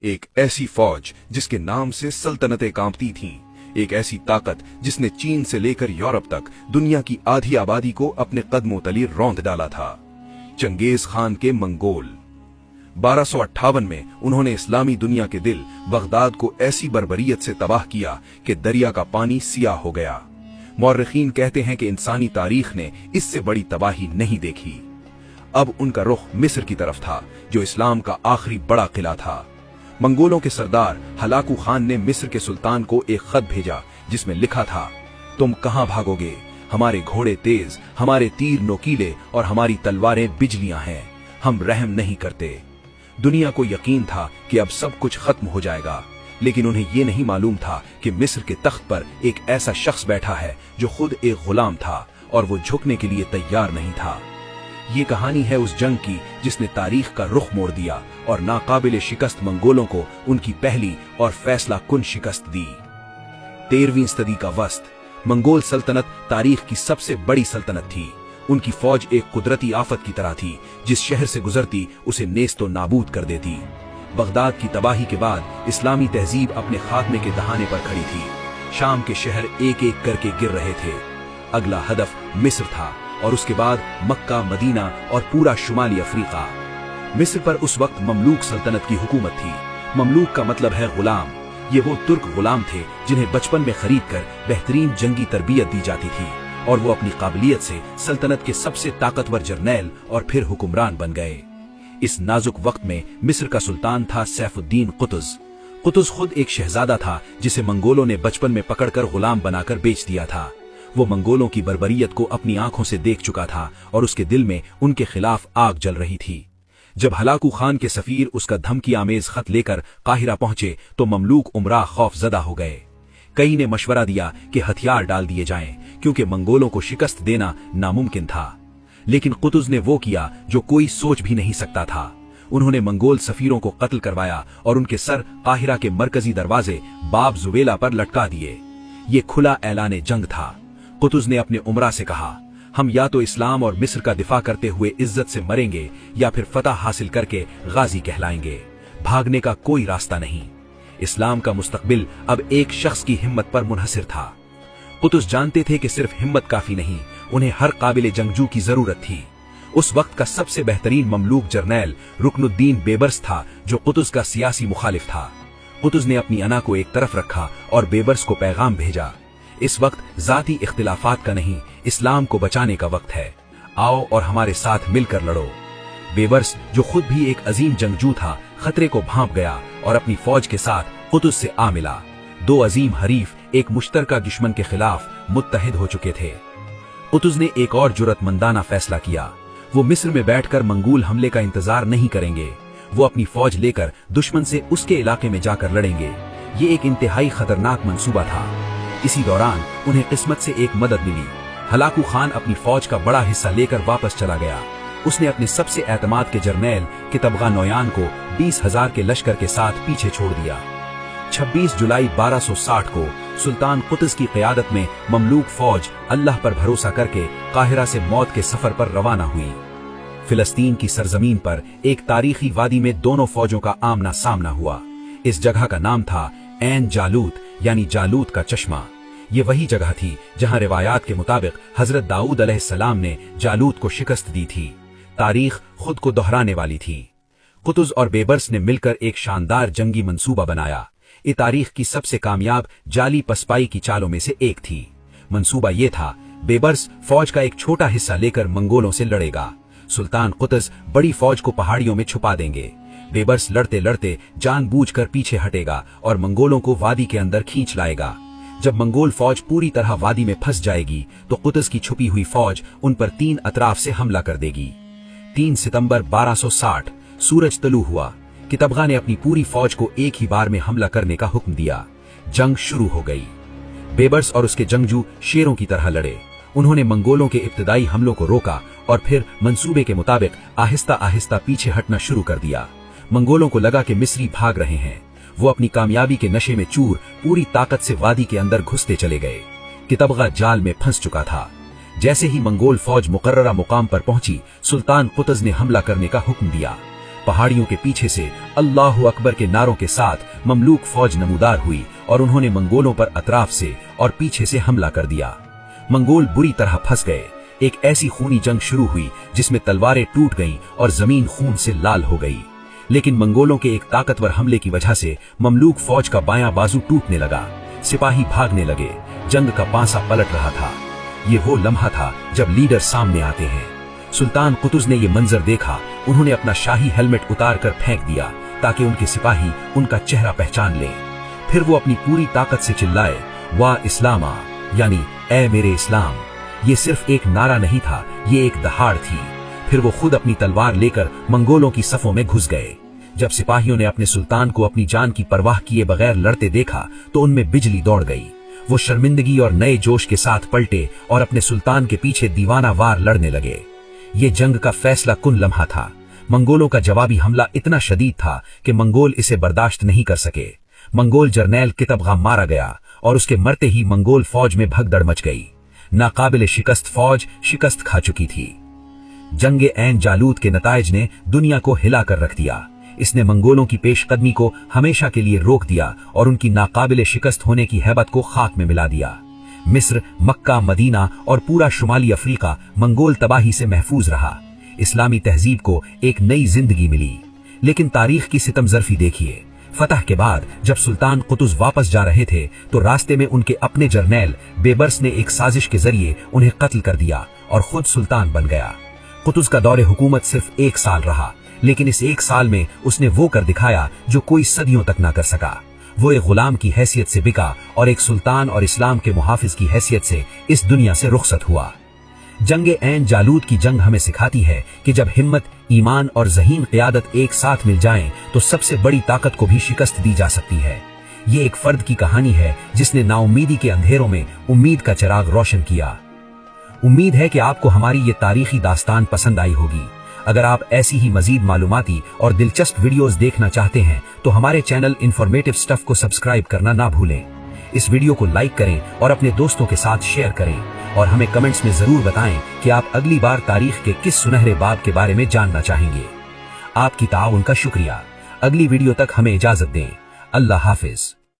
एक ऐसी फौज जिसके नाम से सल्तनतें कांपती थीं, एक ऐसी ताकत जिसने चीन से लेकर यूरोप तक दुनिया की आधी आबादी को अपने कदमों तले रौंद डाला था। चंगेज खान के मंगोल। 1258 में उन्होंने इस्लामी दुनिया के दिल बगदाद को ऐसी बर्बरियत से तबाह किया कि दरिया का पानी सियाह हो गया। मौर्रिखीन कहते हैं कि इंसानी तारीख ने इससे बड़ी तबाही नहीं देखी। अब उनका रुख मिस्र की तरफ था, जो इस्लाम का आखिरी बड़ा किला था। मंगोलों के सरदार हलाकू खान ने मिस्र के सुल्तान को एक खत भेजा जिसमें लिखा था, तुम कहां भागोगे? हमारे घोड़े तेज, हमारे तीर नोकीले और हमारी तलवारें बिजलियां हैं। हम रहम नहीं करते। दुनिया को यकीन था कि अब सब कुछ खत्म हो जाएगा, लेकिन उन्हें यह नहीं मालूम था कि मिस्र के तख्त पर एक ऐसा शख्स बैठा है जो खुद एक गुलाम था और वो झुकने के लिए तैयार नहीं था। ये कहानी है उस जंग की जिसने तारीख का रुख मोड़ दिया और नाकाबिले शिकस्त मंगोलों को उनकी पहली और फैसला कुन शिकस्त दी। 13वीं सदी का वस्त। मंगोल सल्तनत तारीख की सबसे बड़ी सल्तनत थी। उनकी फौज एक कुदरती आफत की तरह थी, जिस शहर से गुजरती उसे नेस्तो नाबूद कर देती। बगदाद की तबाही के बाद इस्लामी तहजीब अपने खात्मे के दहाने पर खड़ी थी। शाम के शहर एक एक करके गिर रहे थे। अगला हदफ मिस्र था और उसके बाद मक्का, मदीना और पूरा शुमाली अफ्रीका। मिस्र पर उस वक्त ममलूक सल्तनत की हुकूमत थी। ममलूक का मतलब है गुलाम। ये वो तुर्क गुलाम थे जिन्हें बचपन में खरीद कर बेहतरीन जंगी तरबियत दी जाती थी और वो अपनी काबिलियत से सल्तनत के सबसे ताकतवर जर्नैल और फिर हुक्मरान बन गए। इस नाजुक वक्त में मिस्र का सुल्तान था सैफुद्दीन कुतुज। कुतुज खुद एक शहजादा था जिसे मंगोलों ने बचपन में पकड़कर गुलाम बनाकर बेच दिया था। वो मंगोलों की बर्बरियत को अपनी आंखों से देख चुका था और उसके दिल में उनके खिलाफ आग जल रही थी। जब हलाकू खान के सफीर उसका धमकी आमेज खत लेकर काहिरा पहुंचे तो ममलूक उमरा खौफजदा हो गए। कई ने मशवरा दिया कि हथियार डाल दिए जाएं, क्योंकि मंगोलों को शिकस्त देना नामुमकिन था। लेकिन कुतुज ने वो किया जो कोई सोच भी नहीं सकता था। उन्होंने मंगोल सफीरों को कत्ल करवाया और उनके सर काहिरा के मरकजी दरवाजे बाब जुवेला पर लटका दिए। ये खुला ऐलान जंग था। कुतुज ने अपने उमरा से कहा, हम या तो इस्लाम और मिस्र का दिफा करते हुए इज्जत से मरेंगे या फिर फतह हासिल करके गाजी कहलाएंगे। भागने का कोई रास्ता नहीं। इस्लाम का मुस्तकबिल अब एक शख्स की हिम्मत पर मुनहसिर था। कुतुज जानते थे कि सिर्फ हिम्मत काफी नहीं, उन्हें हर काबिले जंगजू की जरूरत थी। उस वक्त का सबसे बेहतरीन ममलूक जर्नैल रुकनुद्दीन बेबर्स था, जो कुतुज का सियासी मुखालिफ था। कुतुज ने अपनी अना को एक तरफ रखा और बेबर्स को पैगाम भेजा, इस वक्त जाती इख्तिलाफात का नहीं, इस्लाम को बचाने का वक्त है। आओ और हमारे साथ मिलकर लड़ो। बेबर्स, जो खुद भी एक अजीम जंगजू था, खतरे को भांप गया और अपनी फौज के साथ कुतुज से आ मिला। दो अजीम हरीफ एक मुश्तरका दुश्मन के खिलाफ मुत्तहिद हो चुके थे। कुतुज ने एक और जुर्रतमंदाना फैसला किया। वो मिस्र में बैठकर मंगोल हमले का इंतजार नहीं करेंगे। वो अपनी फौज लेकर दुश्मन से उसके इलाके में जाकर लड़ेंगे। ये एक इंतहाई खतरनाक मंसूबा था। इसी दौरान उन्हें किस्मत से एक मदद मिली। हलाकू खान अपनी फौज का बड़ा हिस्सा लेकर वापस चला गया। उसने अपने सबसे एतमाद के जर्नैल कितबगा नौयान को 20,000 के लश्कर के साथ पीछे छोड़ दिया। 26 जुलाई 1260 को सुल्तान कुतुज की क़यादत में ममलूक फौज अल्लाह पर भरोसा करके काहिरा से मौत के सफर पर रवाना हुई। फिलिस्तीन की सरजमीन पर एक तारीखी वादी में दोनों फौजों का आमना सामना हुआ। इस जगह का नाम था ऐन जालूत, यानी जालूत का चश्मा। ये वही जगह थी जहां रिवायात के मुताबिक हजरत दाऊद अलैहिस्सलाम ने जालूत को शिकस्त दी थी। तारीख खुद को दोहराने वाली थी। कुतुज और बेबर्स ने मिलकर एक शानदार जंगी मंसूबा बनाया। ये तारीख की सबसे कामयाब जाली पसपाई की चालों में से एक थी। मंसूबा ये था, बेबर्स फौज का एक छोटा हिस्सा लेकर मंगोलों से लड़ेगा। सुल्तान कुतुज बड़ी फौज को पहाड़ियों में छुपा देंगे। बेबर्स लड़ते लड़ते जानबूझकर पीछे हटेगा और मंगोलों को वादी के अंदर खींच लाएगा। जब मंगोल फौज पूरी तरह वादी में फंस जाएगी तो कुतुज की छुपी हुई फौज उन पर 3 अतराफ से हमला कर देगी। 3 सितंबर 1260 सूरज तलू हुआ। कितबगा ने अपनी पूरी फौज को एक ही बार में हमला करने का हुक्म दिया। जंग शुरू हो गई। बेबर्स और उसके जंगजू शेरों की तरह लड़े। उन्होंने मंगोलों के इब्तदाई हमलों को रोका और फिर मंसूबे के मुताबिक आहिस्ता आहिस्ता पीछे हटना शुरू कर दिया। मंगोलों को लगा कि मिस्री भाग रहे हैं। वो अपनी कामयाबी के नशे में चूर पूरी ताकत से वादी के अंदर घुसते चले गए। कितबगा जाल में फंस चुका था। जैसे ही मंगोल फौज मुकर्ररा मुकाम पर पहुंची, सुल्तान कुतुज ने हमला करने का हुक्म दिया। पहाड़ियों के पीछे से अल्लाहु अकबर के नारों के साथ ममलूक फौज नमूदार हुई और उन्होंने मंगोलों पर अतराफ से और पीछे से हमला कर दिया। मंगोल बुरी तरह फंस गए। एक ऐसी खूनी जंग शुरू हुई जिसमें तलवारें टूट गईं और जमीन खून से लाल हो गई। लेकिन मंगोलों के एक ताकतवर हमले की वजह से ममलूक फौज का बायां बाजू टूटने लगा। सिपाही भागने लगे। जंग का पांसा पलट रहा था। ये वो लम्हा था जब लीडर सामने आते हैं। सुल्तान कुतुज ने यह मंजर देखा। उन्होंने अपना शाही हेलमेट उतार कर फेंक दिया ताकि उनके सिपाही उनका चेहरा पहचान लें। फिर वो अपनी पूरी ताकत से चिल्लाए, वाह इस्लामा, यानी ऐ मेरे इस्लाम। ये सिर्फ एक नारा नहीं था, ये एक दहाड़ थी। फिर वो खुद अपनी तलवार लेकर मंगोलों की सफों में घुस गए। जब सिपाहियों ने अपने सुल्तान को अपनी जान की परवाह किए बगैर लड़ते देखा तो उनमें बिजली दौड़ गई। वो शर्मिंदगी और नए जोश के साथ पलटे और अपने सुल्तान के पीछे दीवाना वार लड़ने लगे। ये जंग का फैसला कुन लम्हा था। मंगोलों का जवाबी हमला इतना शदीद था कि मंगोल इसे बर्दाश्त नहीं कर सके। मंगोल जर्नैल कितबगा मारा गया और उसके मरते ही मंगोल फौज में भगदड़ मच गई। नाकाबिले शिकस्त फौज शिकस्त खा चुकी थी। जंगे ऐन जालूत के नताइज ने दुनिया को हिला कर रख दिया। इसने मंगोलों की पेशकदमी को हमेशा के लिए रोक दिया और उनकी नाकाबिले शिकस्त होने की हैबत को खाक में मिला दिया। मिस्र, मक्का, मदीना और पूरा शुमाली अफ्रीका मंगोल तबाही से महफूज रहा। इस्लामी तहजीब को एक नई जिंदगी मिली। लेकिन तारीख की सितमजरफी देखिए। फतह के बाद जब सुल्तान कुतुज वापस जा रहे थे तो रास्ते में उनके अपने जर्नैल बेबर्स ने एक साजिश के जरिए उन्हें कत्ल कर दिया और खुद सुल्तान बन गया। कुतुज का दौरे हुकूमत सिर्फ 1 साल रहा, लेकिन इस 1 साल में उसने वो कर दिखाया जो कोई सदियों तक ना कर सका। वो एक गुलाम की हैसियत से बिका और एक सुल्तान और इस्लाम के मुहाफिज की हैसियत से इस दुनिया से रुखसत हुआ। जंगे ऐन जालूत की जंग हमें सिखाती है कि जब हिम्मत, ईमान और ज़हीन क़ियादत एक साथ मिल जाएं तो सबसे बड़ी ताकत को भी शिकस्त दी जा सकती है। ये एक फर्द की कहानी है जिसने नाउम्मीदी के अंधेरों में उम्मीद का चिराग रोशन किया। उम्मीद है कि आपको हमारी ये तारीखी दास्तान पसंद आई होगी। अगर आप ऐसी ही मजीद मालूमाती और दिलचस्प वीडियोस देखना चाहते हैं तो हमारे चैनल इन्फॉर्मेटिव स्टफ को सब्सक्राइब करना ना भूलें। इस वीडियो को लाइक करें और अपने दोस्तों के साथ शेयर करें और हमें कमेंट्स में जरूर बताएं कि आप अगली बार तारीख के किस सुनहरे बाब के बारे में जानना चाहेंगे। आपकी ताउन का शुक्रिया। अगली वीडियो तक हमें इजाजत दें। अल्लाह हाफिज।